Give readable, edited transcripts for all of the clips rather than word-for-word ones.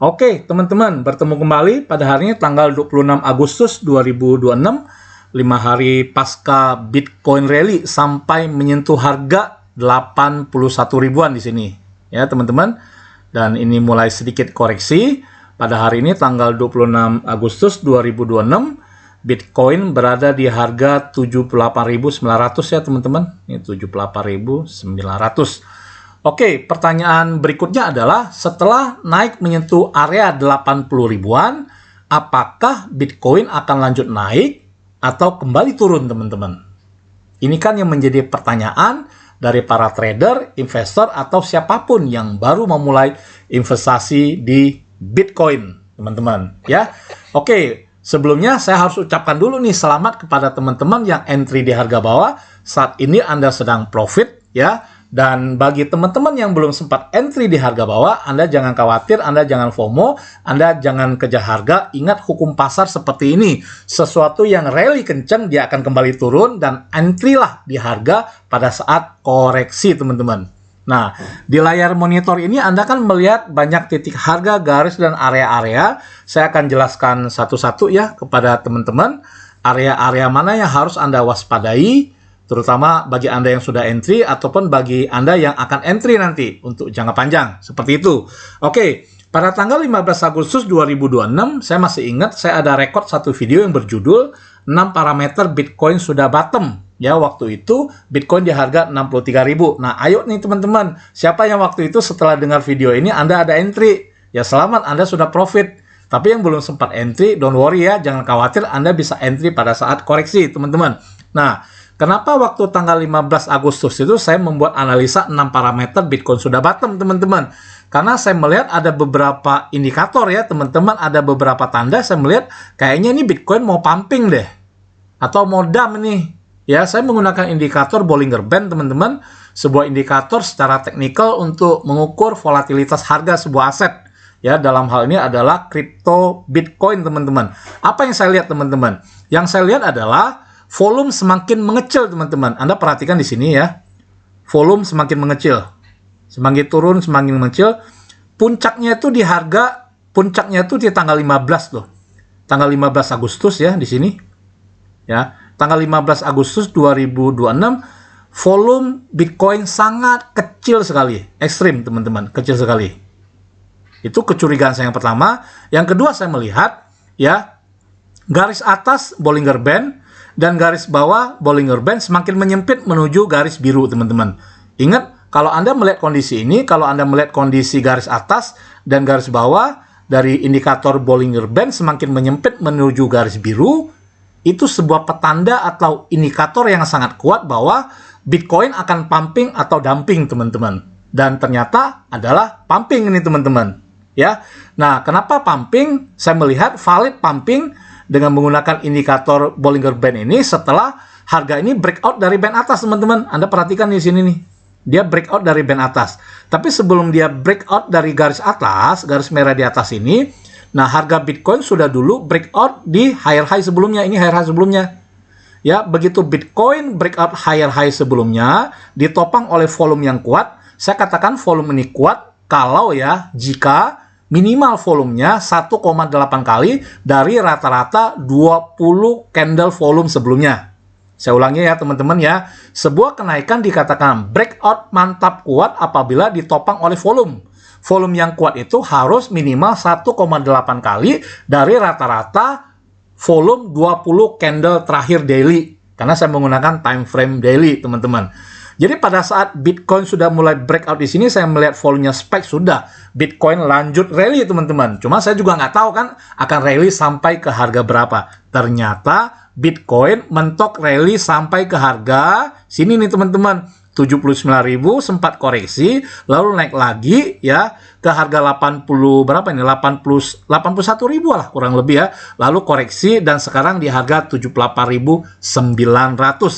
Oke, teman-teman, bertemu kembali pada hari ini tanggal 26 Agustus 2026, 5 hari pasca Bitcoin rally sampai menyentuh harga 81 ribuan di sini. Ya, teman-teman. Dan ini mulai sedikit koreksi. Pada hari ini tanggal 26 Agustus 2026, Bitcoin berada di harga 78.900 ya, teman-teman. Ini 78.900. Oke, pertanyaan berikutnya adalah setelah naik menyentuh area 80 ribuan, apakah Bitcoin akan lanjut naik atau kembali turun, teman-teman? Ini kan yang menjadi pertanyaan dari para trader, investor, atau siapapun yang baru memulai investasi di Bitcoin, teman-teman. Ya, oke. Sebelumnya saya harus ucapkan dulu nih selamat kepada teman-teman yang entry di harga bawah. Saat ini Anda sedang profit, ya. Dan bagi teman-teman yang belum sempat entry di harga bawah, Anda jangan khawatir, Anda jangan FOMO, Anda jangan kejar harga. Ingat hukum pasar seperti ini. Sesuatu yang rally kencang, dia akan kembali turun dan entry lah di harga pada saat koreksi, teman-teman. Nah, di layar monitor ini Anda kan melihat banyak titik harga, garis, dan area-area. Saya akan jelaskan satu-satu ya kepada teman-teman. Area-area mana yang harus Anda waspadai, terutama bagi Anda yang sudah entry ataupun bagi Anda yang akan entry nanti untuk jangka panjang. Seperti itu. Oke, pada tanggal 15 Agustus 2026, saya masih ingat saya ada record satu video yang berjudul 6 parameter Bitcoin sudah bottom. Ya, waktu itu Bitcoin di harga 63.000. Nah, ayo nih teman-teman, siapa yang waktu itu setelah dengar video ini Anda ada entry? Ya, selamat, Anda sudah profit. Tapi yang belum sempat entry, don't worry ya, jangan khawatir, Anda bisa entry pada saat koreksi, teman-teman. Nah, kenapa waktu tanggal 15 Agustus itu saya membuat analisa 6 parameter Bitcoin sudah bottom, teman-teman? Karena saya melihat ada beberapa indikator ya, teman-teman, ada beberapa tanda saya melihat kayaknya ini Bitcoin mau pumping deh. Atau mau dump nih. Ya, saya menggunakan indikator Bollinger Band, teman-teman. Sebuah indikator secara teknikal untuk mengukur volatilitas harga sebuah aset. Ya, dalam hal ini adalah kripto Bitcoin, teman-teman. Apa yang saya lihat, teman-teman? Yang saya lihat adalah volume semakin mengecil, teman-teman. Anda perhatikan di sini ya. Volume semakin mengecil. Semakin turun, semakin mengecil. Puncaknya itu di harga, puncaknya itu di tanggal 15 loh. Tanggal 15 Agustus ya di sini. Ya, tanggal 15 Agustus 2026, volume Bitcoin sangat kecil sekali. Ekstrim, teman-teman. Kecil sekali. Itu kecurigaan saya yang pertama. Yang kedua saya melihat ya, garis atas Bollinger Band dan garis bawah Bollinger Band semakin menyempit menuju garis biru, teman-teman. Ingat, kalau Anda melihat kondisi ini, kalau Anda melihat kondisi garis atas dan garis bawah dari indikator Bollinger Band semakin menyempit menuju garis biru, itu sebuah petanda atau indikator yang sangat kuat bahwa Bitcoin akan pumping atau dumping, teman-teman. Dan ternyata adalah pumping ini, teman-teman. Ya. Nah, kenapa pumping? Saya melihat valid pumping dengan menggunakan indikator Bollinger Band ini setelah harga ini breakout dari band atas, teman-teman. Anda perhatikan di sini nih. Dia breakout dari band atas. Tapi sebelum dia breakout dari garis atas, garis merah di atas ini, nah harga Bitcoin sudah dulu breakout di higher high sebelumnya. Ini higher high sebelumnya. Ya, begitu Bitcoin breakout higher high sebelumnya, ditopang oleh volume yang kuat. Saya katakan volume ini kuat kalau ya, jika minimal volumenya 1,8 kali dari rata-rata 20 candle volume sebelumnya. Saya ulangi ya teman-teman ya. Sebuah kenaikan dikatakan breakout mantap kuat apabila ditopang oleh volume. Volume yang kuat itu harus minimal 1,8 kali dari rata-rata volume 20 candle terakhir daily. Karena saya menggunakan time frame daily, teman-teman. Jadi pada saat Bitcoin sudah mulai breakout di sini, saya melihat volumenya spike sudah. Bitcoin lanjut rally, teman-teman. Cuma saya juga nggak tahu kan akan rally sampai ke harga berapa. Ternyata Bitcoin mentok rally sampai ke harga sini nih, teman-teman. 79.000 sempat koreksi, lalu naik lagi ya ke harga 81.000 lah kurang lebih ya. Lalu koreksi dan sekarang di harga 78.900,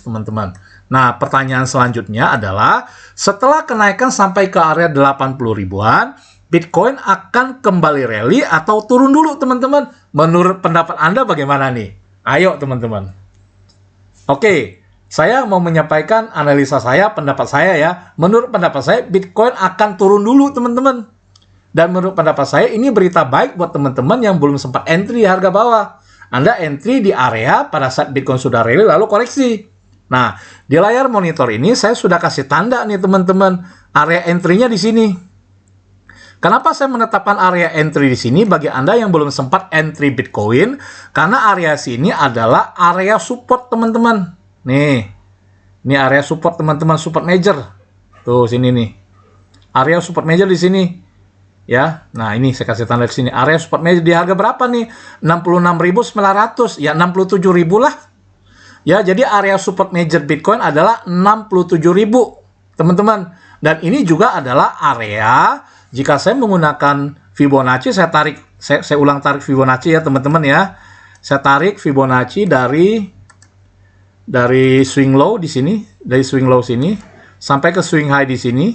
teman-teman. Nah, pertanyaan selanjutnya adalah setelah kenaikan sampai ke area 80 ribuan, Bitcoin akan kembali rally atau turun dulu, teman-teman? Menurut pendapat Anda bagaimana nih? Ayo, teman-teman. Oke, saya mau menyampaikan analisa saya, pendapat saya ya. Menurut pendapat saya, Bitcoin akan turun dulu, teman-teman. Dan menurut pendapat saya, ini berita baik buat teman-teman yang belum sempat entry di harga bawah. Anda entry di area pada saat Bitcoin sudah rally lalu koreksi. Nah, di layar monitor ini saya sudah kasih tanda nih teman-teman, area entry-nya di sini. Kenapa saya menetapkan area entry di sini bagi Anda yang belum sempat entry Bitcoin? Karena area sini adalah area support teman-teman. Nih, ini area support teman-teman, support major. Tuh sini nih, area support major di sini. Ya, nah ini saya kasih tanda di sini. Area support major di harga berapa nih? 66.900, ya 67.000 lah. Ya, jadi area support major Bitcoin adalah 67.000, teman-teman. Dan ini juga adalah area jika saya menggunakan Fibonacci, saya ulang tarik Fibonacci ya, teman-teman ya. Saya tarik Fibonacci dari swing low di sini, dari swing low sini sampai ke swing high di sini,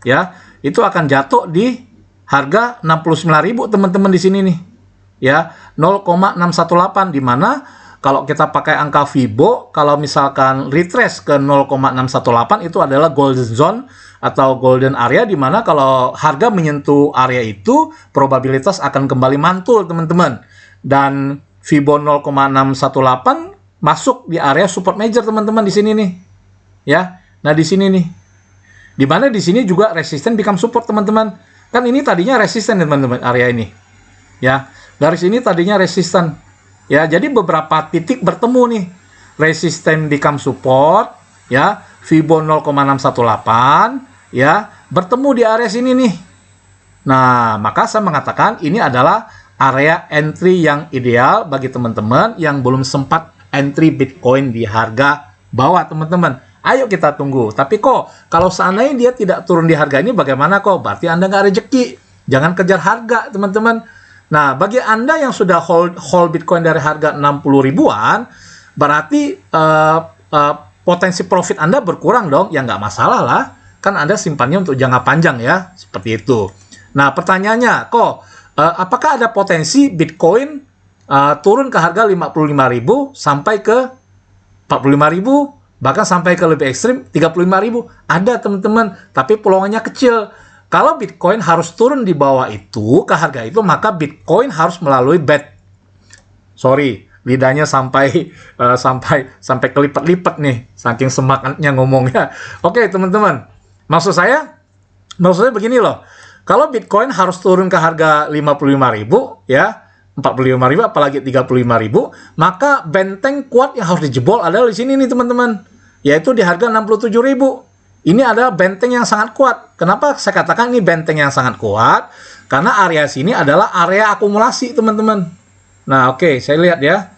ya. Itu akan jatuh di harga 69.000 teman-teman di sini nih. Ya, 0,618 di mana kalau kita pakai angka Fibo, kalau misalkan retrace ke 0,618 itu adalah golden zone atau golden area di mana kalau harga menyentuh area itu probabilitas akan kembali mantul, teman-teman. Dan Fibo 0,618 masuk di area support major, teman-teman di sini nih. Ya. Nah, di sini nih. Di mana di sini juga resisten become support, teman-teman. Kan ini tadinya resisten, teman-teman, area ini. Ya, garis ini tadinya resisten. Ya, jadi beberapa titik bertemu nih. Resisten become support, ya, Fibo 0,618, ya, bertemu di area sini nih. Nah, maka saya mengatakan ini adalah area entry yang ideal bagi teman-teman yang belum sempat entry Bitcoin di harga bawah, teman-teman. Ayo kita tunggu. Tapi kok, kalau seandainya dia tidak turun di harga ini, bagaimana kok? Berarti Anda nggak rezeki. Jangan kejar harga, teman-teman. Nah, bagi Anda yang sudah hold Bitcoin dari harga 60 ribuan, berarti potensi profit Anda berkurang dong. Ya nggak masalah lah. Kan Anda simpannya untuk jangka panjang ya. Seperti itu. Nah, pertanyaannya, kok, apakah ada potensi Bitcoin turun ke harga 55.000 sampai ke 45.000? Bahkan sampai ke lebih ekstrim 35.000. Ada, teman-teman, tapi peluangnya kecil. Kalau Bitcoin harus turun di bawah itu, ke harga itu, maka Bitcoin harus melalui bet. Sorry, lidahnya sampai kelipat-lipat nih, saking semangatnya ngomongnya. Oke, teman-teman. Maksud saya begini loh. Kalau Bitcoin harus turun ke harga 55.000, ya, 45.000 apalagi 35.000, maka benteng kuat yang harus dijebol adalah di sini nih, teman-teman. Yaitu di harga 67.000. Ini adalah benteng yang sangat kuat. Kenapa saya katakan ini benteng yang sangat kuat? Karena area sini adalah area akumulasi, teman-teman. Nah, oke, saya lihat ya.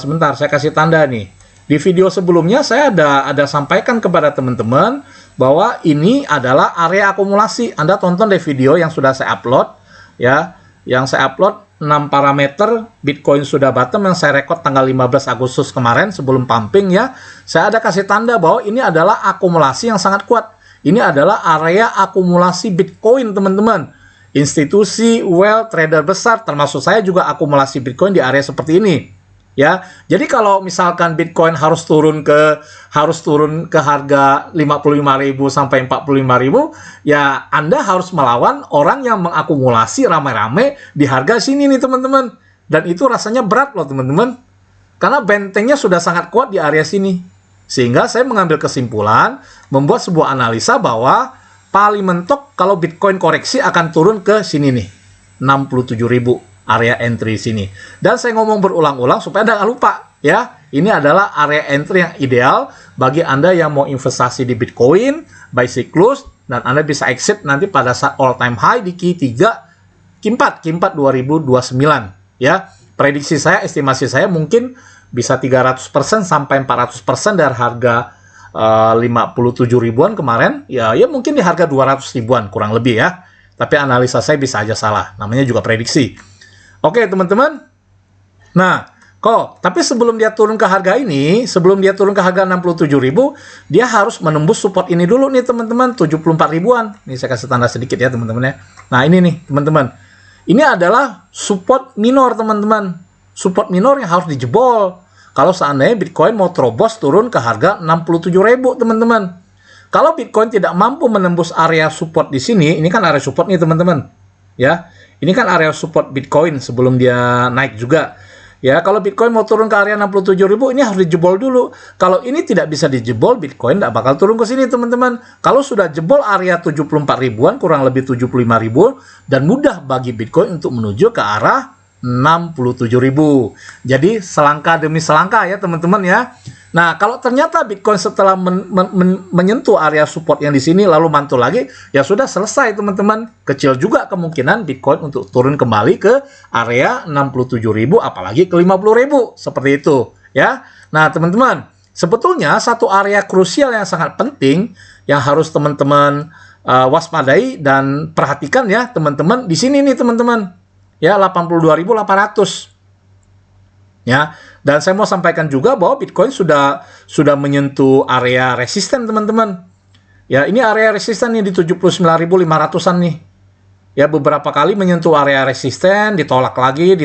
Sebentar, saya kasih tanda nih. Di video sebelumnya saya ada sampaikan kepada teman-teman bahwa ini adalah area akumulasi. Anda tonton deh video yang sudah saya upload, ya. Yang saya upload 6 parameter Bitcoin sudah bottom yang saya rekod tanggal 15 Agustus kemarin sebelum pumping ya. Saya ada kasih tanda bahwa ini adalah akumulasi yang sangat kuat. Ini adalah area akumulasi Bitcoin, teman-teman. Institusi, well, trader besar, termasuk saya juga akumulasi Bitcoin di area seperti ini. Ya, jadi kalau misalkan Bitcoin harus turun ke harga 55.000 sampai 45.000, ya Anda harus melawan orang yang mengakumulasi ramai-ramai di harga sini nih, teman-teman. Dan itu rasanya berat loh, teman-teman. Karena bentengnya sudah sangat kuat di area sini. Sehingga saya mengambil kesimpulan, membuat sebuah analisa bahwa paling mentok kalau Bitcoin koreksi akan turun ke sini nih, 67.000. Area entry sini. Dan saya ngomong berulang-ulang supaya Anda nggak lupa ya. Ini adalah area entry yang ideal bagi Anda yang mau investasi di Bitcoin by siklus, dan Anda bisa exit nanti pada saat all time high di Q3, Q4 2029 ya. Prediksi saya, estimasi saya mungkin bisa 300% sampai 400% dari harga 57 ribuan kemarin ya mungkin di harga 200 ribuan kurang lebih ya. Tapi analisa saya bisa aja salah. Namanya juga prediksi. Oke, teman-teman. Nah, tapi sebelum dia turun ke harga ini, sebelum dia turun ke harga 67.000, dia harus menembus support ini dulu nih, teman-teman, 74 ribuan. Ini saya kasih tanda sedikit ya, teman-teman ya. Nah, ini nih, teman-teman. Ini adalah support minor, teman-teman. Support minor yang harus dijebol. Kalau seandainya Bitcoin mau terobos turun ke harga 67.000, teman-teman. Kalau Bitcoin tidak mampu menembus area support di sini, ini kan area support nih, teman-teman. ya. Ini kan area support Bitcoin sebelum dia naik juga. Ya, kalau Bitcoin mau turun ke area 67.000, ini harus dijebol dulu. Kalau ini tidak bisa dijebol, Bitcoin tidak bakal turun ke sini, teman-teman. Kalau sudah jebol area 74 ribuan, kurang lebih 75 ribu, dan mudah bagi Bitcoin untuk menuju ke arah 67.000. Jadi, selangkah demi selangkah ya, teman-teman ya. Nah, kalau ternyata Bitcoin setelah menyentuh area support yang di sini lalu mantul lagi, ya sudah selesai teman-teman. Kecil juga kemungkinan Bitcoin untuk turun kembali ke area 67.000 apalagi ke 50.000 seperti itu ya. Nah, teman-teman, sebetulnya satu area krusial yang sangat penting yang harus teman-teman waspadai dan perhatikan ya, teman-teman. Di sini nih, teman-teman. Ya, 82.800. Ya, dan saya mau sampaikan juga bahwa Bitcoin sudah menyentuh area resisten, teman-teman. Ya, ini area resisten nih di 79.500-an nih. Ya, beberapa kali menyentuh area resisten, ditolak lagi,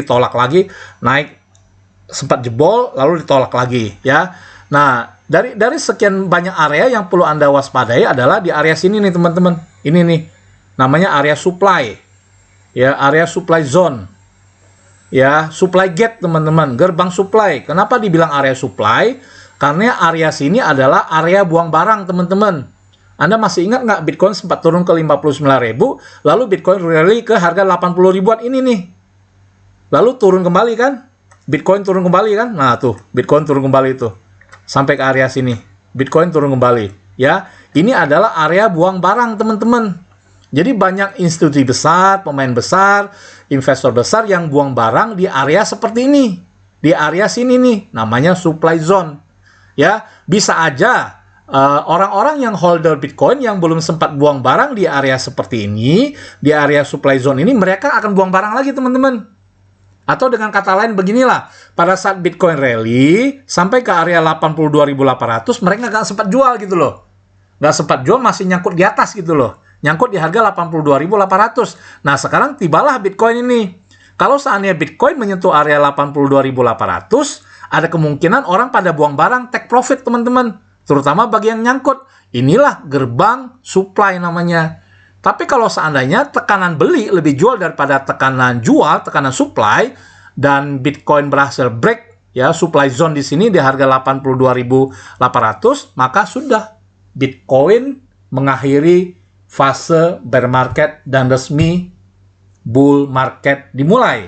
naik sempat jebol, lalu ditolak lagi, ya. Nah, dari sekian banyak area yang perlu Anda waspadai adalah di area sini nih, teman-teman. Ini nih, namanya area supply. Ya, area supply zone. Ya, supply gate, teman-teman, gerbang supply. Kenapa dibilang area supply? Karena area sini adalah area buang barang, teman-teman. Anda masih ingat nggak Bitcoin sempat turun ke 59.000, lalu Bitcoin rally ke harga 80 ribuan ini nih. Lalu turun kembali kan? Bitcoin turun kembali kan? Nah, tuh, Bitcoin turun kembali tuh. Sampai ke area sini. Bitcoin turun kembali, ya. Ini adalah area buang barang, teman-teman. Jadi banyak institusi besar, pemain besar, investor besar yang buang barang di area seperti ini. Di area sini nih, namanya supply zone. Ya, bisa aja orang-orang yang holder Bitcoin yang belum sempat buang barang di area seperti ini, di area supply zone ini, mereka akan buang barang lagi, teman-teman. Atau dengan kata lain beginilah, pada saat Bitcoin rally sampai ke area 82.800, mereka nggak sempat jual gitu loh. Nggak sempat jual, masih nyangkut di atas gitu loh. Nyangkut di harga 82.800. Nah, sekarang tibalah Bitcoin ini. Kalau seandainya Bitcoin menyentuh area 82.800, ada kemungkinan orang pada buang barang, take profit, teman-teman. Terutama bagi yang nyangkut. Inilah gerbang supply namanya. Tapi kalau seandainya tekanan beli lebih jual daripada tekanan jual, tekanan supply, dan Bitcoin berhasil break, ya, supply zone di sini di harga 82.800, maka sudah Bitcoin mengakhiri fase bear market dan resmi bull market dimulai.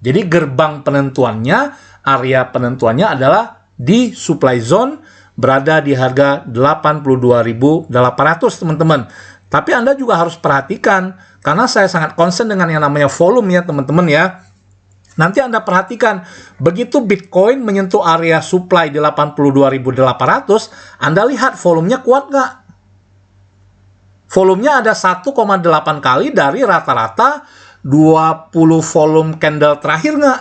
Jadi gerbang penentuannya, area penentuannya adalah di supply zone berada di harga 82.800, teman-teman. Tapi Anda juga harus perhatikan, karena saya sangat concern dengan yang namanya volume ya, teman-teman ya. Nanti Anda perhatikan, begitu Bitcoin menyentuh area supply di 82.800, Anda lihat volumenya kuat nggak? Volumenya ada 1,8 kali dari rata-rata 20 volume candle terakhir nggak?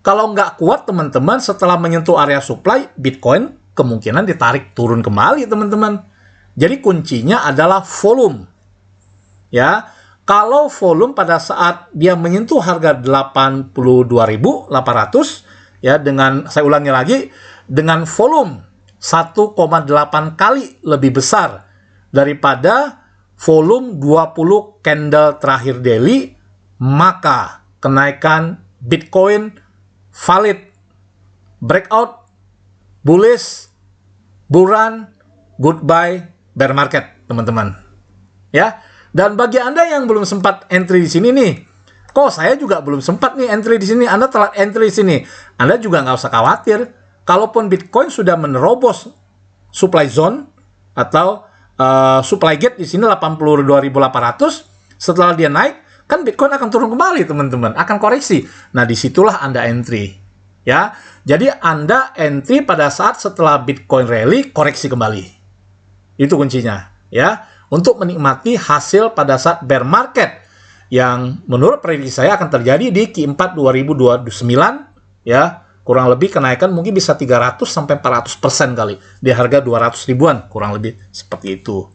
Kalau nggak kuat, teman-teman, setelah menyentuh area supply, Bitcoin kemungkinan ditarik turun kembali, teman-teman. Jadi kuncinya adalah volume. Ya, kalau volume pada saat dia menyentuh harga 82.800, ya, dengan, saya ulangi lagi, dengan volume 1,8 kali lebih besar daripada volume 20 candle terakhir daily, maka kenaikan Bitcoin valid, breakout, bullish, bull run, goodbye, bear market, teman-teman. Ya, dan bagi Anda yang belum sempat entry di sini nih, kok saya juga belum sempat nih entry di sini, Anda telat entry di sini, Anda juga nggak usah khawatir. Kalaupun Bitcoin sudah menerobos supply zone atau supply gate di sini 82.800, setelah dia naik, kan Bitcoin akan turun kembali, teman-teman, akan koreksi. Nah, disitulah Anda entry. Ya, jadi Anda entry pada saat setelah Bitcoin rally koreksi kembali. Itu kuncinya, ya, untuk menikmati hasil pada saat bear market yang menurut prediksi saya akan terjadi di Q4 2029, ya. Kurang lebih kenaikan mungkin bisa 300 sampai 400% kali di harga 200 ribuan, kurang lebih seperti itu.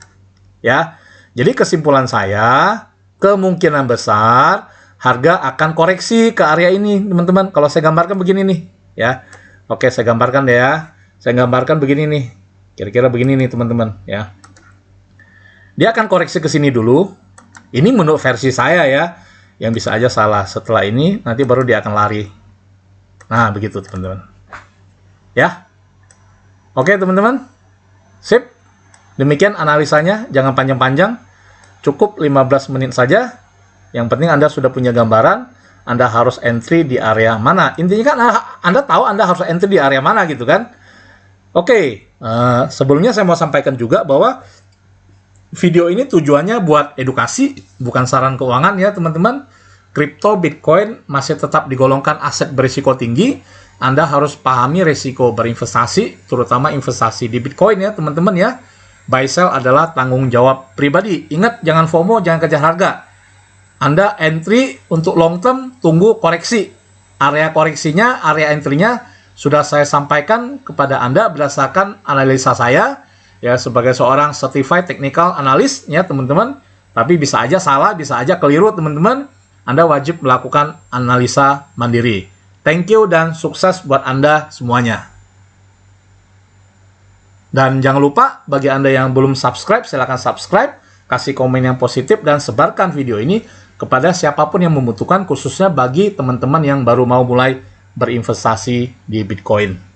Ya. Jadi kesimpulan saya, kemungkinan besar harga akan koreksi ke area ini, teman-teman. Kalau saya gambarkan begini nih, ya. Oke, saya gambarkan deh ya. Saya gambarkan begini nih. Kira-kira begini nih, teman-teman, ya. Dia akan koreksi ke sini dulu, Ini menurut versi saya ya, yang bisa aja salah. Setelah ini nanti baru dia akan lari. Nah, begitu teman-teman. Ya. Oke teman-teman. Sip. Demikian analisanya, jangan panjang-panjang. Cukup 15 menit saja. Yang penting Anda sudah punya gambaran, Anda harus entry di area mana. Intinya kan Anda tahu Anda harus entry di area mana gitu kan. Oke, sebelumnya saya mau sampaikan juga bahwa video ini tujuannya buat edukasi, bukan saran keuangan ya teman-teman. Kripto, Bitcoin masih tetap digolongkan aset berisiko tinggi. Anda harus pahami risiko berinvestasi, terutama investasi di Bitcoin ya teman-teman ya. Buy sell adalah tanggung jawab pribadi. Ingat, jangan FOMO, jangan kejar harga. Anda entry untuk long term, tunggu koreksi. Area koreksinya, area entry-nya sudah saya sampaikan kepada Anda berdasarkan analisa saya ya sebagai seorang certified technical analyst ya teman-teman. Tapi bisa aja salah, bisa aja keliru teman-teman. Anda wajib melakukan analisa mandiri. Thank you dan sukses buat Anda semuanya. Dan jangan lupa bagi Anda yang belum subscribe, silakan subscribe, kasih komen yang positif dan sebarkan video ini kepada siapapun yang membutuhkan, khususnya bagi teman-teman yang baru mau mulai berinvestasi di Bitcoin.